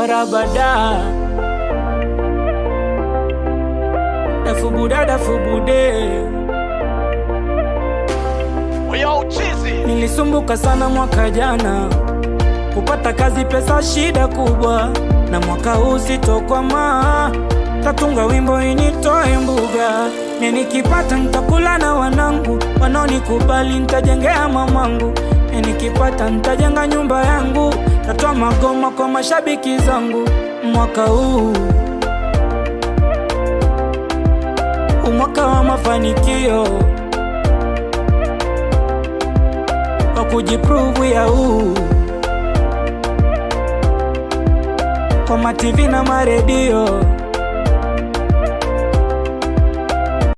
barabada dafubude nilisumbuka sana mwaka jana kupata kazi, pesa shida kubwa, na mwaka huu sitokwama, tatunga wimbo initoe mbuga. Nikipata nitakula na wanangu, wanaonikubali nitajengea mamangu. Nikipata nitajenga nyumba yangu, tatoa magoma kwa mashabiki zangu. Mwaka huu mwaka wa mafanikio, wa kujiprove ya kwa ma TV na ma radio.